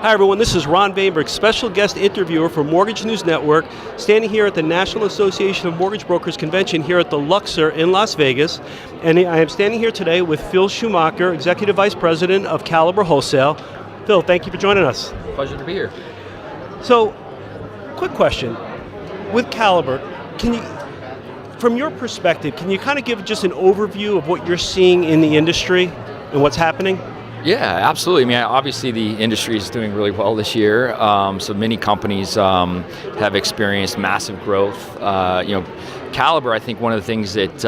Hi everyone, this is Ron Vaimberg, special guest interviewer for Mortgage News Network, standing here at the National Association of Mortgage Brokers Convention here at the Luxor in Las Vegas. And I am standing here today with Phil Shoemaker, Executive Vice President of Caliber Wholesale. Phil, thank you for joining us. Pleasure to be here. So, quick question. With Caliber, from your perspective, can you kind of give just an overview of what you're seeing in the industry and what's happening? Yeah, absolutely. I mean, obviously the industry is doing really well this year. So many companies have experienced massive growth. Caliber, I think one of the things that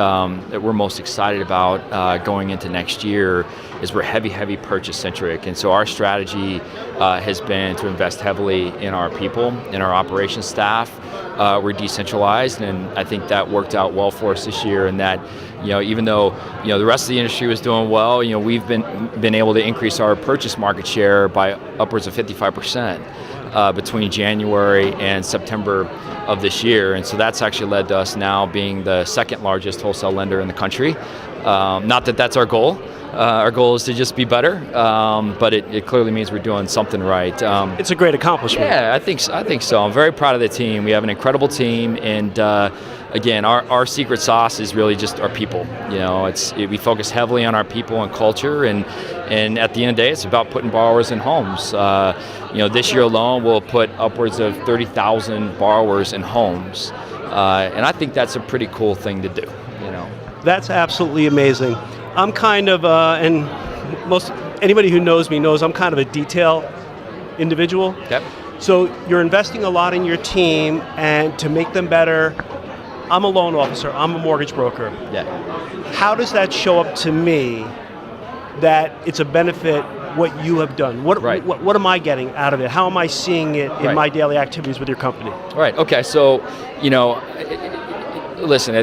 we're most excited about going into next year is we're heavy purchase centric. And so our strategy has been to invest heavily in our people, in our operations staff. We're decentralized, and I think that worked out well for us this year. And that, even though the rest of the industry was doing well, we've been able to increase our purchase market share by upwards of 55% between January and September of this year. And so that's actually led to us now being the second largest wholesale lender in the country. Not that that's our goal. Our goal is to just be better, but it clearly means we're doing something right. It's a great accomplishment. Yeah, I think so. I'm very proud of the team. We have an incredible team, and again, our secret sauce is really just our people. We focus heavily on our people and culture, and at the end of the day, it's about putting borrowers in homes. This year alone, we'll put upwards of 30,000 borrowers in homes, and I think that's a pretty cool thing to do. That's absolutely amazing. I'm kind of, and anybody who knows me knows I'm kind of a detail individual. Yep. So you're investing a lot in your team, and to make them better. I'm a loan officer, I'm a mortgage broker. Yeah. How does that show up to me that it's a benefit what you have done? What am I getting out of it? How am I seeing it in my daily activities with your company? Right, okay, so, listen,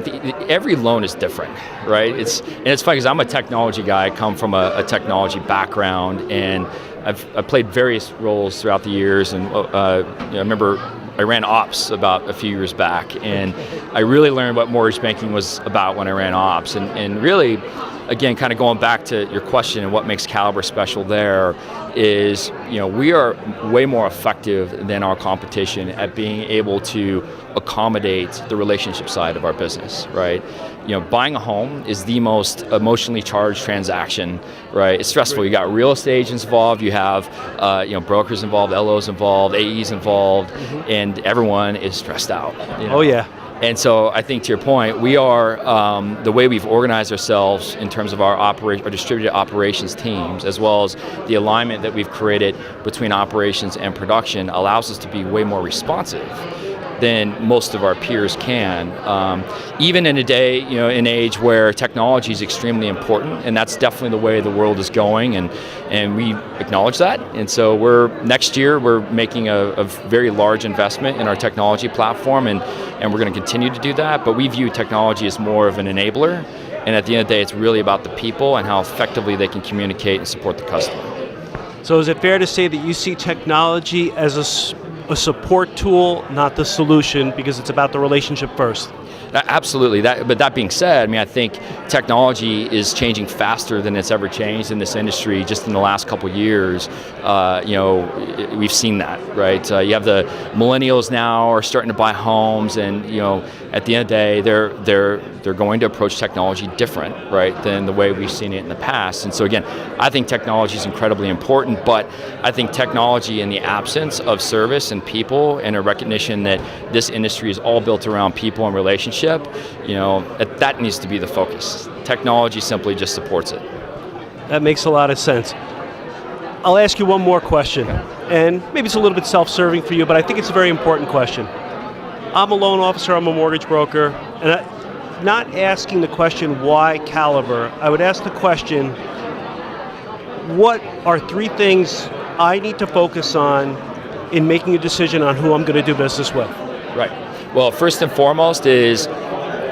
every loan is different, right? It's funny because I'm a technology guy. I come from a technology background, and I've played various roles throughout the years. And I remember I ran ops about a few years back, and I really learned what mortgage banking was about when I ran ops. And really, again, kind of going back to your question and what makes Caliber special there is, we are way more effective than our competition at being able to accommodate the relationship side of our business, right? Buying a home is the most emotionally charged transaction, right? It's stressful. You got real estate agents involved, you have brokers involved, LOs involved, AEs involved, and everyone is stressed out. Oh yeah. And so I think to your point, we are, the way we've organized ourselves in terms of our distributed operations teams, as well as the alignment that we've created between operations and production, allows us to be way more responsive than most of our peers can. Even in a day, an age where technology is extremely important, and that's definitely the way the world is going, and we acknowledge that. And so next year we're making a very large investment in our technology platform, and we're going to continue to do that. But we view technology as more of an enabler, and at the end of the day, it's really about the people and how effectively they can communicate and support the customer. So is it fair to say that you see technology as a support tool, not the solution, because it's about the relationship first? Absolutely. But that being said, I think technology is changing faster than it's ever changed in this industry. Just in the last couple of years, we've seen that, right? You have the millennials now are starting to buy homes, and at the end of the day, they're going to approach technology different, right, than the way we've seen it in the past. And so again, I think technology is incredibly important, but I think technology in the absence of service and people, and a recognition that this industry is all built around people and relationship, that needs to be the focus. Technology simply just supports it. That makes a lot of sense. I'll ask you one more question, and maybe it's a little bit self-serving for you, but I think it's a very important question. I'm a loan officer, I'm a mortgage broker, and I'm not asking the question, why Caliber? I would ask the question, what are 3 things I need to focus on in making a decision on who I'm going to do business with? Right. Well, first and foremost is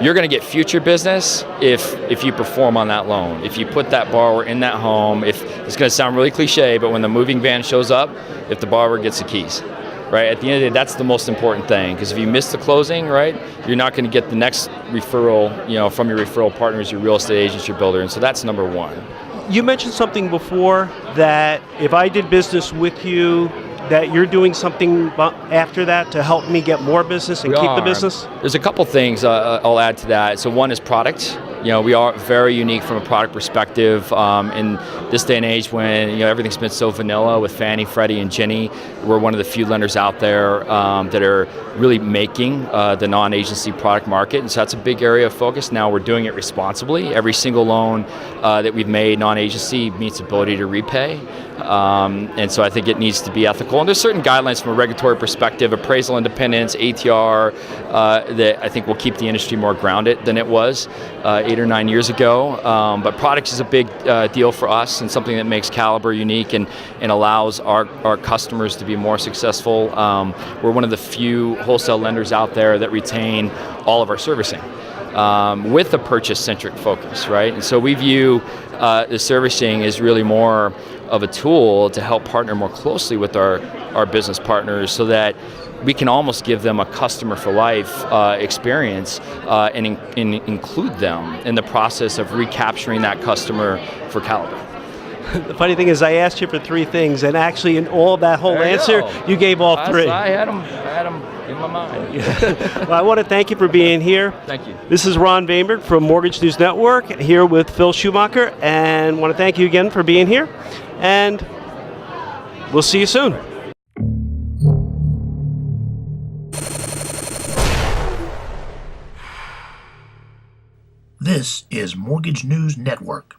you're going to get future business if you perform on that loan. If you put that borrower in that home, if it's going to sound really cliche, but when the moving van shows up, if the borrower gets the keys, right? At the end of the day, that's the most important thing, because if you miss the closing, right, you're not going to get the next referral, from your referral partners, your real estate agents, your builder, and so that's number 1. You mentioned something before that if I did business with you, that you're doing something after that to help me get more business and keep the business? There's a couple things I'll add to that. So one is product. We are very unique from a product perspective. In this day and age when everything's been so vanilla with Fannie, Freddie, and Ginnie, we're one of the few lenders out there that are really making the non-agency product market, and so that's a big area of focus. Now we're doing it responsibly. Every single loan that we've made non-agency meets ability to repay. And so I think it needs to be ethical. And there's certain guidelines from a regulatory perspective, appraisal independence, ATR, that I think will keep the industry more grounded than it was 8 or 9 years ago. But products is a big deal for us and something that makes Caliber unique and allows our customers to be more successful. We're one of the few wholesale lenders out there that retain all of our servicing. With a purchase-centric focus, right? And so we view the servicing as really more of a tool to help partner more closely with our business partners so that we can almost give them a customer for life experience and include them in the process of recapturing that customer for Caliber. The funny thing is I asked you for 3 things, and actually in all that whole answer, you gave all 3. I had them in my mind. Well, I want to thank you for being here. Thank you. This is Ron Vaimberg from Mortgage News Network, here with Phil Shoemaker, and want to thank you again for being here, and we'll see you soon. This is Mortgage News Network.